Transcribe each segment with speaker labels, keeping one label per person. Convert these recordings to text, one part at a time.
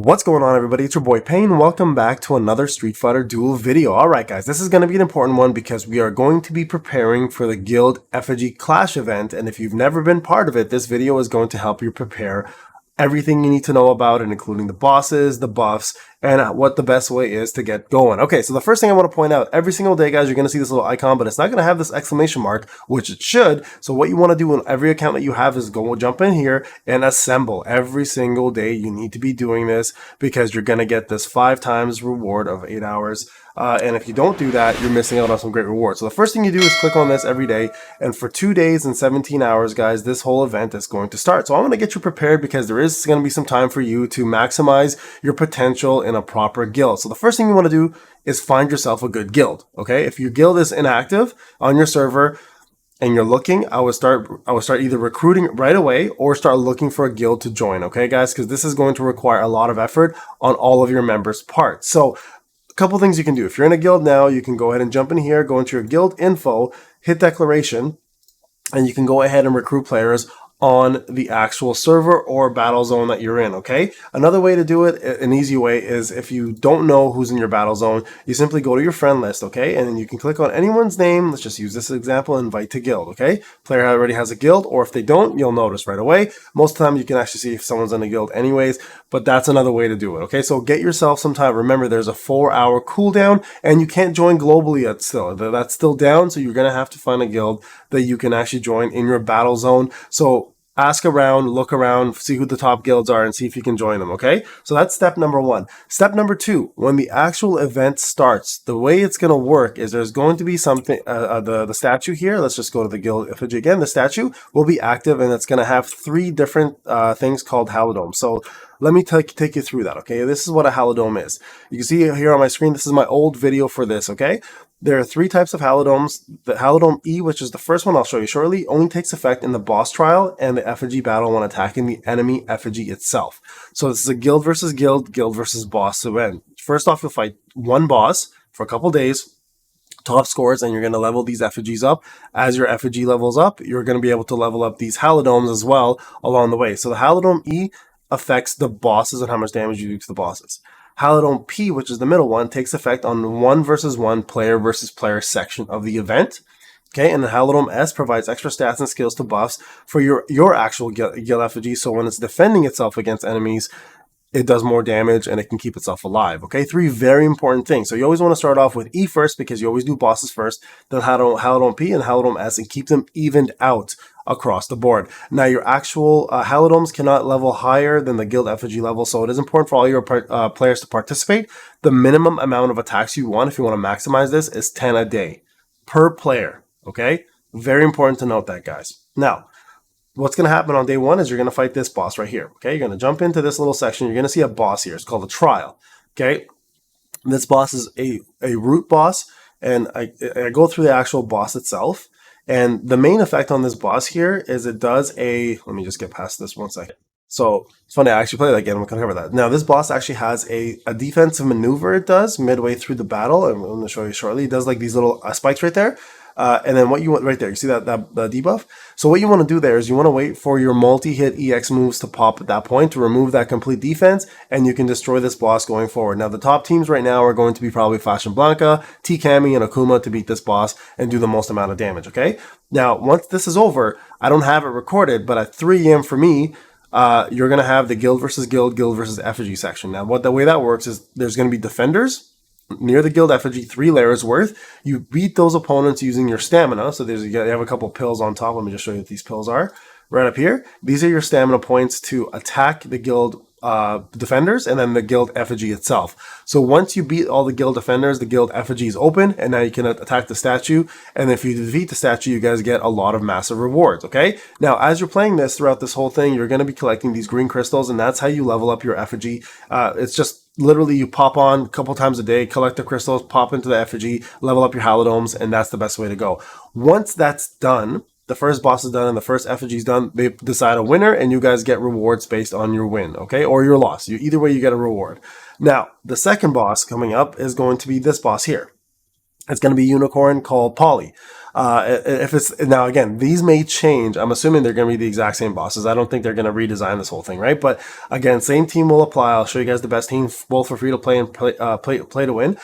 Speaker 1: What's going on, everybody? It's your boy Payne. Welcome back to another Street Fighter Duel video. Alright guys, this is going to be an important one because we are going to be preparing for the Guild Effigy Clash event, and if you've never been part of it, this video is going to help you prepare everything you need to know about it, including the bosses, the buffs, and what the best way is to get going. Okay, so the first thing I want to point out, every single day, guys, you're going to see this little icon, but it's not going to have this exclamation mark, which it should. So what you want to do in every account that you have is jump in here and assemble. Every single day you need to be doing this because you're going to get this 5 times reward of 8 hours. And if you don't do that, you're missing out on some great rewards. So the first thing you do is click on this every day. And for 2 days and 17 hours, guys, this whole event is going to start. So I'm going to get you prepared because there is going to be some time for you to maximize your potential in a proper guild. So the first thing you want to do is find yourself a good guild. Okay. If your guild is inactive on your server and you're looking, I would start either recruiting right away or start looking for a guild to join. Okay, guys, because this is going to require a lot of effort on all of your members' parts. So couple things you can do. If you're in a guild now, you can go ahead and jump in here, go into your guild info, hit declaration, and you can go ahead and recruit players on the actual server or battle zone that you're in, okay? Another way to do it, an easy way, is if you don't know who's in your battle zone, you simply go to your friend list, okay? And then you can click on anyone's name. Let's just use this example, invite to guild, okay? Player already has a guild, or if they don't, you'll notice right away. Most of the time, you can actually see if someone's in a guild anyways, but that's another way to do it, okay? So get yourself some time. Remember, there's a 4-hour cooldown, and you can't join globally yet still. That's still down, so you're gonna have to find a guild that you can actually join in your battle zone. So ask around, look around, see who the top guilds are, and see if you can join them, okay? So that's step number 1. Step number 2, when the actual event starts, the way it's going to work is there's going to be something, the statue here. Let's just go to the Guild Effigy again. The statue will be active, and it's going to have 3 different things called Hildom. So let me take you through that, okay? This is what a Hildom is. You can see here on my screen, this is my old video for this, okay? There are 3 types of Hilidoms. The Hildom E, which is the first one I'll show you shortly, only takes effect in the boss trial and the effigy battle when attacking the enemy effigy itself. So this is a guild versus guild, guild versus boss event. First off, you'll fight one boss for a couple days, top scores, and you're going to level these effigies up. As your effigy levels up, you're going to be able to level up these Hilidoms as well along the way. So the Hildom E affects the bosses and how much damage you do to the bosses. Hildom P, which is the middle one, takes effect on the 1 versus 1 player versus player section of the event. Okay, and the Hildom S provides extra stats and skills to buffs for your actual guild effigy, so when it's defending itself against enemies, it does more damage and it can keep itself alive. Okay, 3 very important things. So you always want to start off with E first because you always do bosses first, then Hildom P and Hildom S, and keep them evened out across the board. Now, your actual Hilidoms cannot level higher than the guild effigy level, so it is important for all your players to participate. The minimum amount of attacks you want, if you want to maximize this, is 10 a day per player. Okay, very important to note that, guys. Now, what's going to happen on day 1 is you're going to fight this boss right here. Okay, you're going to jump into this little section. You're going to see a boss here. It's called a trial. Okay, this boss is a root boss, and I go through the actual boss itself. And the main effect on this boss here is it does let me just get past this 1 second. So it's funny, I actually played that again. I'm going to cover that. Now, this boss actually has a defensive maneuver it does midway through the battle. And I'm going to show you shortly. It does like these little spikes right there. And then what you want right there, you see that debuff? So what you want to do there is you want to wait for your multi-hit EX moves to pop at that point to remove that complete defense, and you can destroy this boss going forward. Now, the top teams right now are going to be probably Flash and Blanca, T-Kami, and Akuma to beat this boss and do the most amount of damage, okay? Now, once this is over, I don't have it recorded, but at 3 a.m. for me, you're going to have the guild versus guild, guild versus effigy section. Now, the way that works is there's going to be defenders near the guild effigy, 3 layers worth. You beat those opponents using your stamina. So you have a couple pills on top. Let me just show you what these pills are right up here. These are your stamina points to attack the guild defenders and then the guild effigy itself. So once you beat all the guild defenders, the guild effigy is open, and now you can attack the statue. And if you defeat the statue, you guys get a lot of massive rewards. Okay, now as you're playing this throughout this whole thing, you're going to be collecting these green crystals, and that's how you level up your effigy. It's just literally you pop on a couple times a day, collect the crystals, pop into the effigy, level up your Hilidoms, and that's the best way to go. Once that's done, the first boss is done and the first effigy is done, they decide a winner, and you guys get rewards based on your win, okay, or your loss. Either way, you get a reward. Now, the second boss coming up is going to be this boss here. It's going to be a unicorn called Polly. If it's now, again, these may change. I'm assuming they're going to be the exact same bosses. I don't think they're going to redesign this whole thing, right? But again, same team will apply. I'll show you guys the best team, both for free to play and play to win.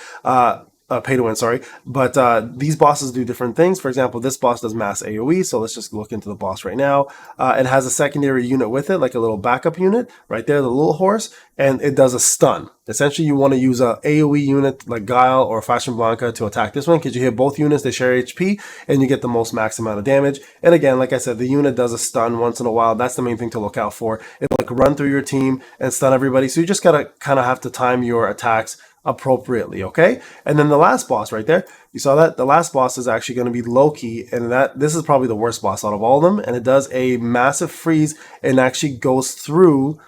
Speaker 1: Pay to win, sorry. But these bosses do different things. For example, this boss does mass AoE, so let's just look into the boss right now. It has a secondary unit with it, like a little backup unit right there, the little horse, and it does a stun. Essentially, you want to use a AoE unit like Guile or Fashion Blanca to attack this one, because you hit both units, they share HP, and you get the most max amount of damage. And again, like I said, the unit does a stun once in a while. That's the main thing to look out for. It'll like run through your team and stun everybody, so you just gotta kind of have to time your attacks appropriately, okay? And then the last boss right there, you saw that? The last boss is actually going to be Loki, and this is probably the worst boss out of all of them, and it does a massive freeze and actually goes through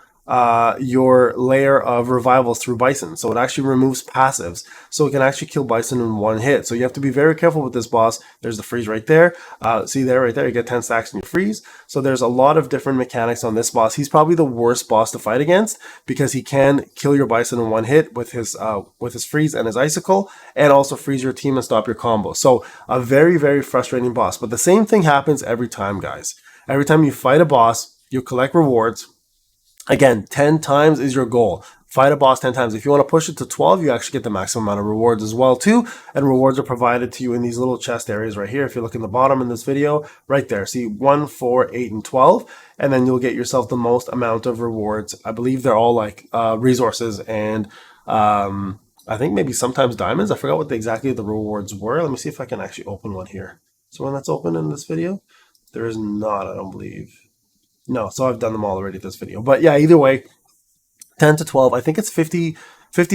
Speaker 1: your layer of revivals through Bison. So it actually removes passives. So it can actually kill Bison in one hit. So you have to be very careful with this boss. There's the freeze right there. See there, right there, you get 10 stacks and you freeze. So there's a lot of different mechanics on this boss. He's probably the worst boss to fight against, because he can kill your Bison in one hit with his freeze and his icicle, and also freeze your team and stop your combo. So a very, very frustrating boss. But the same thing happens every time, guys. Every time you fight a boss, you collect rewards. Again, 10 times is your goal. Fight a boss 10 times. If you want to push it to 12, you actually get the maximum amount of rewards as well too. And rewards are provided to you in these little chest areas right here. If you look in the bottom in this video, right there, see 1, 4, 8, and 12. And then you'll get yourself the most amount of rewards. I believe they're all like resources and I think maybe sometimes diamonds. I forgot what exactly the rewards were. Let me see if I can actually open one here. So when that's open in this video, there is not, I don't believe. No, so I've done them all already this video. But yeah, either way, 10 to 12. I think it's 50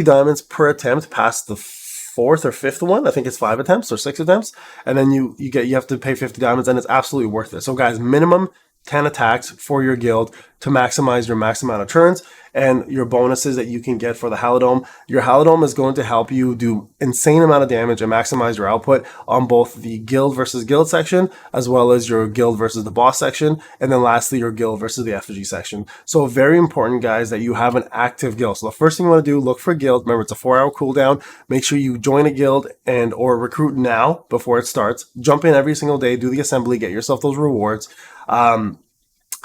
Speaker 1: diamonds per attempt past the fourth or fifth one. I think it's 5 attempts or 6 attempts. And then you have to pay 50 diamonds, and it's absolutely worth it. So guys, minimum 10 attacks for your guild to maximize your max amount of turns and your bonuses that you can get for the Hildom. Your Hildom is going to help you do insane amount of damage and maximize your output on both the guild versus guild section, as well as your guild versus the boss section, and then lastly your guild versus the effigy section. So very important, guys, that you have an active guild. So the first thing you want to do, look for guild. Remember, it's a 4-hour cooldown. Make sure you join a guild and or recruit now before it starts. Jump in every single day, do the assembly, get yourself those rewards.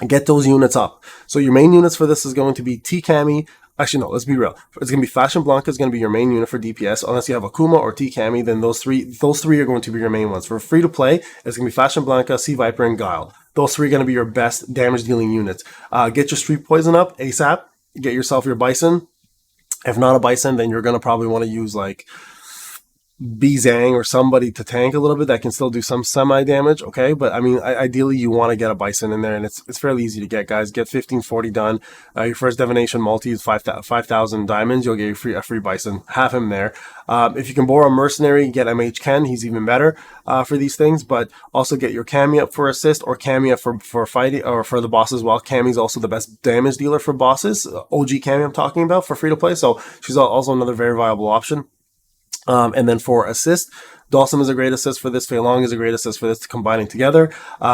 Speaker 1: Get those units up. So your main units for this is going to be T-Cami. Actually, no, let's be real. It's going to be Fashion Blanca is going to be your main unit for DPS. Unless you have Akuma or T-Cami, then those three are going to be your main ones. For free to play, it's going to be Fashion Blanca, Sea Viper, and Guile. Those three are going to be your best damage dealing units. Get your Street Poison up ASAP. Get yourself your Bison. If not a Bison, then you're going to probably want to use like Zhang or somebody to tank a little bit that can still do some semi damage, okay? But I mean, ideally you want to get a Bison in there, and it's fairly easy to get, guys. Get 1540 done. Your first divination multi is 5,000 diamonds. You'll get a free Bison. Have him there. If you can borrow a mercenary, get MH Ken. He's even better for these things. But also get your Cami up for assist, or Cami up for fighting, or for the boss as well. Cami's also the best damage dealer for bosses. OG Cami I'm talking about for free to play. So she's also another very viable option. And then for assist, Dawson is a great assist for this. Fei Long is a great assist for this, combining together.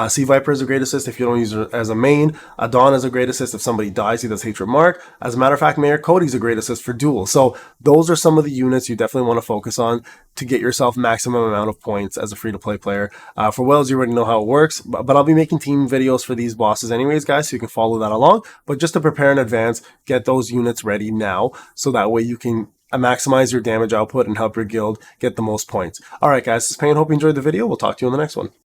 Speaker 1: Sea Viper is a great assist if you don't use her as a main. Dawn is a great assist if somebody dies. He does Hatred Mark. As a matter of fact, Mayor Cody's a great assist for Duel. So those are some of the units you definitely want to focus on to get yourself maximum amount of points as a free-to-play player. For Wells, you already know how it works, but I'll be making team videos for these bosses anyways, guys, so you can follow that along. But just to prepare in advance, get those units ready now, so that way you can maximize your damage output and help your guild get the most points. All right, guys, this is Payne. Hope you enjoyed the video. We'll talk to you in the next one.